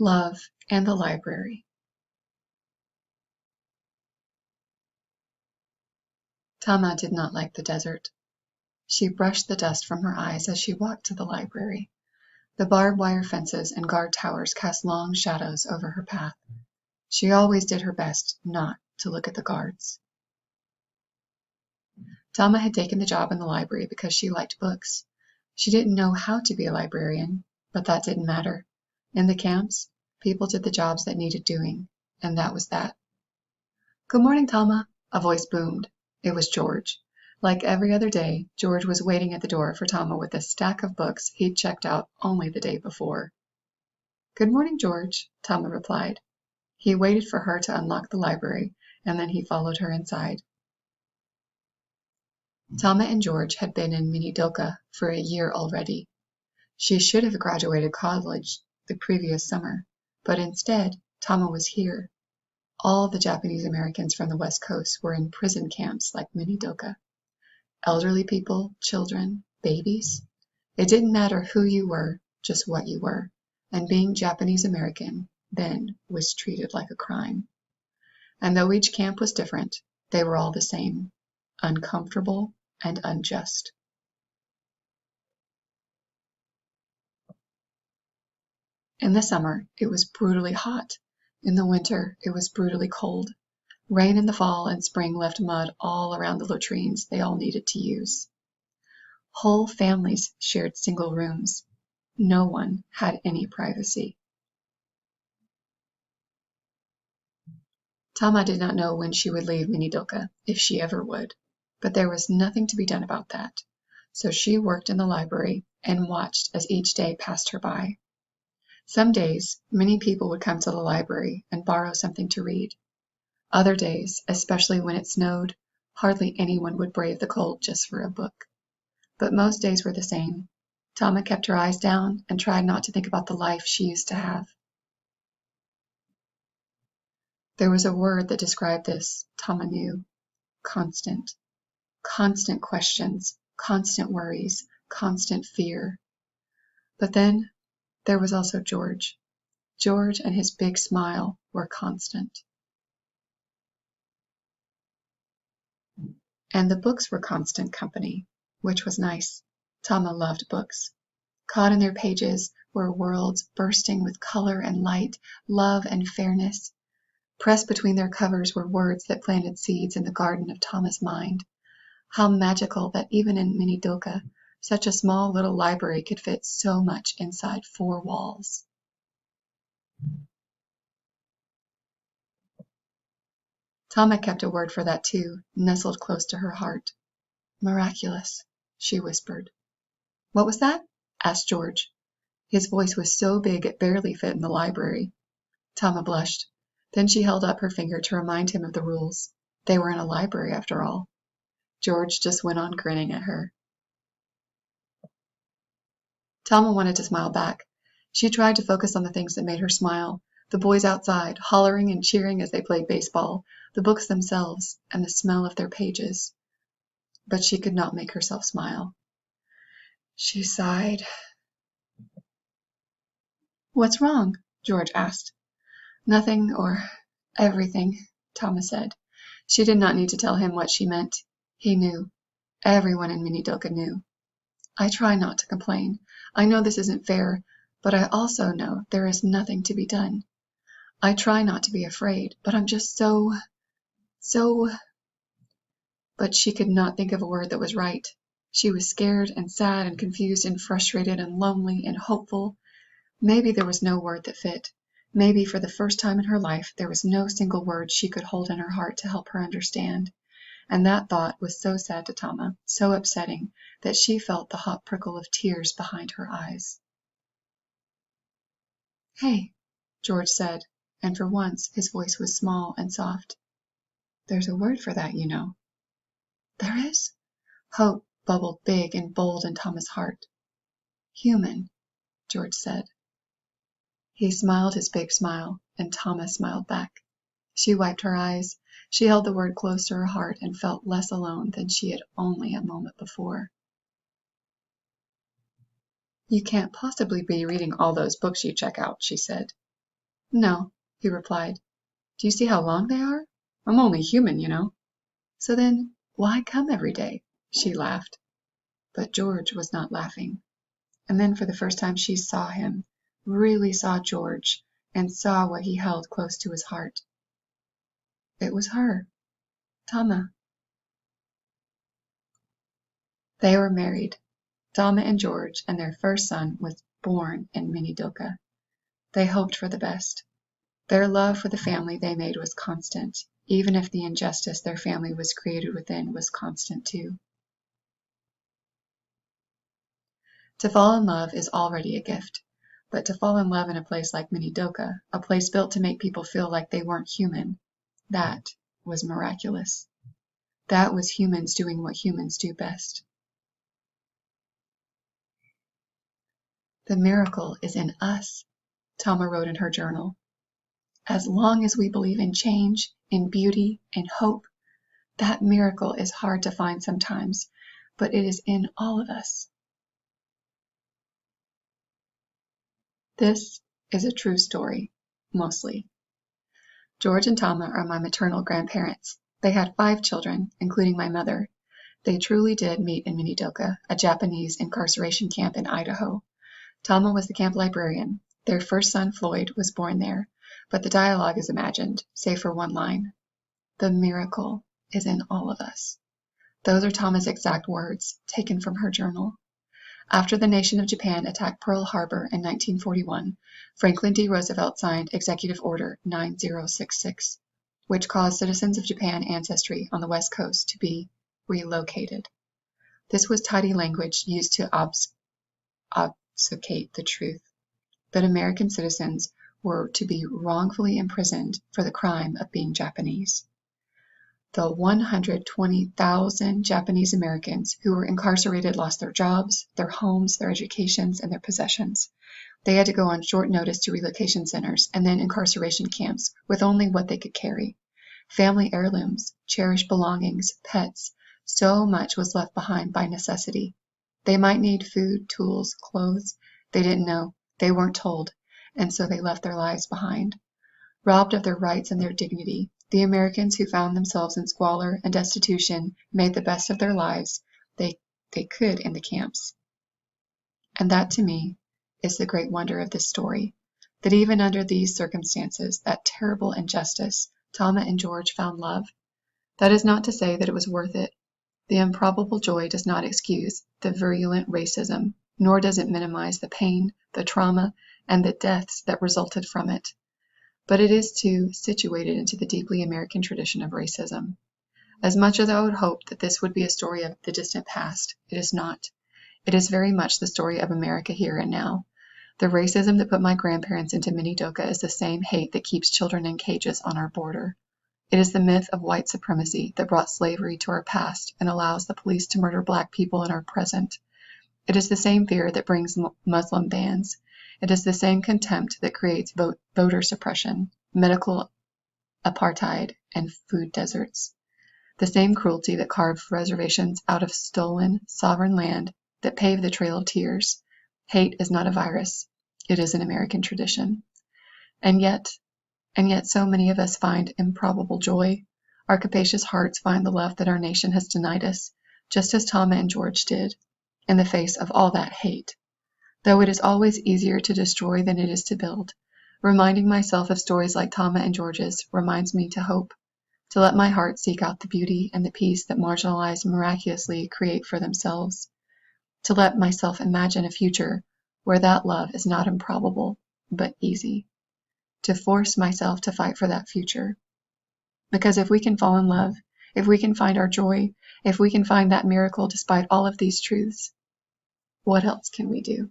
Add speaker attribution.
Speaker 1: Love and the Library. Tama did not like the desert. She brushed the dust from her eyes as she walked to the library. The barbed wire fences and guard towers cast long shadows over her path. She always did her best not to look at the guards. Tama had taken the job in the library because she liked books. She didn't know how to be a librarian, but that didn't matter. In the camps, people did the jobs that needed doing, and that was that. "Good morning, Tama," a voice boomed. It was George. Like every other day, George was waiting at the door for Tama with a stack of books he'd checked out only the day before. "Good morning, George," Tama replied. He waited for her to unlock the library, and then he followed her inside. Tama and George had been in Minidoka for a year already. She should have graduated college the previous summer, but instead, Tama was here. All the Japanese Americans from the West Coast were in prison camps like Minidoka. Elderly people, children, babies. It didn't matter who you were, just what you were. And being Japanese American then was treated like a crime. And though each camp was different, they were all the same, uncomfortable and unjust. In the summer, it was brutally hot. In the winter, it was brutally cold. Rain in the fall and spring left mud all around the latrines they all needed to use. Whole families shared single rooms. No one had any privacy. Tama did not know when she would leave Minidoka, if she ever would, but there was nothing to be done about that. So she worked in the library and watched as each day passed her by. Some days, many people would come to the library and borrow something to read. Other days, especially when it snowed, hardly anyone would brave the cold just for a book. But most days were the same. Tama kept her eyes down and tried not to think about the life she used to have. There was a word that described this, Tama knew. Constant. Constant questions, constant worries, constant fear. But then there was also George. George and his big smile were constant. And the books were constant company, which was nice. Tama loved books. Caught in their pages were worlds bursting with color and light, love and fairness. Pressed between their covers were words that planted seeds in the garden of Tama's mind. How magical that even in Minidoka, such a small little library could fit so much inside 4 walls. Tama kept a word for that too, nestled close to her heart. Miraculous, she whispered. What was that? Asked George. His voice was so big it barely fit in the library. Tama blushed. Then she held up her finger to remind him of the rules. They were in a library after all. George just went on grinning at her. Tama wanted to smile back. She tried to focus on the things that made her smile. The boys outside, hollering and cheering as they played baseball, the books themselves, and the smell of their pages. But she could not make herself smile. She sighed. What's wrong? George asked. Nothing or everything, Tama said. She did not need to tell him what she meant. He knew. Everyone in Minidoka knew. I try not to complain. I know this isn't fair, but I also know there is nothing to be done. I try not to be afraid, but I'm just so... But she could not think of a word that was right. She was scared and sad and confused and frustrated and lonely and hopeful. Maybe there was no word that fit. Maybe for the first time in her life there was no single word she could hold in her heart to help her understand. And that thought was so sad to Tama, so upsetting, that she felt the hot prickle of tears behind her eyes. Hey, George said, and for once his voice was small and soft. There's a word for that, you know. There is? Hope bubbled big and bold in Tama's heart. Human, George said. He smiled his big smile, and Tama smiled back. She wiped her eyes. She held the word close to her heart and felt less alone than she had only a moment before. You can't possibly be reading all those books you check out, she said. No, he replied. Do you see how long they are? I'm only human, you know. So then, why come every day? She laughed. But George was not laughing. And then for the first time she saw him, really saw George, and saw what he held close to his heart. It was her, Tama. They were married, Tama and George, and their first son was born in Minidoka. They hoped for the best. Their love for the family they made was constant, even if the injustice their family was created within was constant too. To fall in love is already a gift, but to fall in love in a place like Minidoka, a place built to make people feel like they weren't human, that was miraculous. That was humans doing what humans do best. The miracle is in us, Tama wrote in her journal. As long as we believe in change, in beauty, in hope, that miracle is hard to find sometimes, but it is in all of us. This is a true story, mostly. George and Tama are my maternal grandparents. They had 5 children, including my mother. They truly did meet in Minidoka, a Japanese incarceration camp in Idaho. Tama was the camp librarian. Their first son, Floyd, was born there, but the dialogue is imagined, save for one line. The miracle is in all of us. Those are Tama's exact words, taken from her journal. After the nation of Japan attacked Pearl Harbor in 1941, Franklin D. Roosevelt signed Executive Order 9066, which caused citizens of Japan ancestry on the West Coast to be relocated. This was tidy language used to obfuscate the truth that American citizens were to be wrongfully imprisoned for the crime of being Japanese. The 120,000 Japanese Americans who were incarcerated lost their jobs, their homes, their educations, and their possessions. They had to go on short notice to relocation centers and then incarceration camps with only what they could carry. Family heirlooms, cherished belongings, pets, so much was left behind by necessity. They might need food, tools, clothes. They didn't know. They weren't told. And so they left their lives behind. Robbed of their rights and their dignity, the Americans who found themselves in squalor and destitution made the best of their lives they could in the camps. And that, to me, is the great wonder of this story, that even under these circumstances, that terrible injustice, Tama and George found love. That is not to say that it was worth it. The improbable joy does not excuse the virulent racism, nor does it minimize the pain, the trauma, and the deaths that resulted from it. But it is too situated into the deeply American tradition of racism. As much as I would hope that this would be a story of the distant past, it is not. It is very much the story of America here and now. The racism that put my grandparents into Minidoka is the same hate that keeps children in cages on our border. It is the myth of white supremacy that brought slavery to our past and allows the police to murder Black people in our present. It is the same fear that brings Muslim bans. It is the same contempt that creates voter suppression, medical apartheid, and food deserts. The same cruelty that carved reservations out of stolen, sovereign land that paved the trail of tears. Hate is not a virus. It is an American tradition. And yet so many of us find improbable joy. Our capacious hearts find the love that our nation has denied us, just as Tama and George did, in the face of all that hate. Though it is always easier to destroy than it is to build, reminding myself of stories like Tama and George's reminds me to hope, to let my heart seek out the beauty and the peace that marginalized miraculously create for themselves, to let myself imagine a future where that love is not improbable, but easy, to force myself to fight for that future. Because if we can fall in love, if we can find our joy, if we can find that miracle despite all of these truths, what else can we do?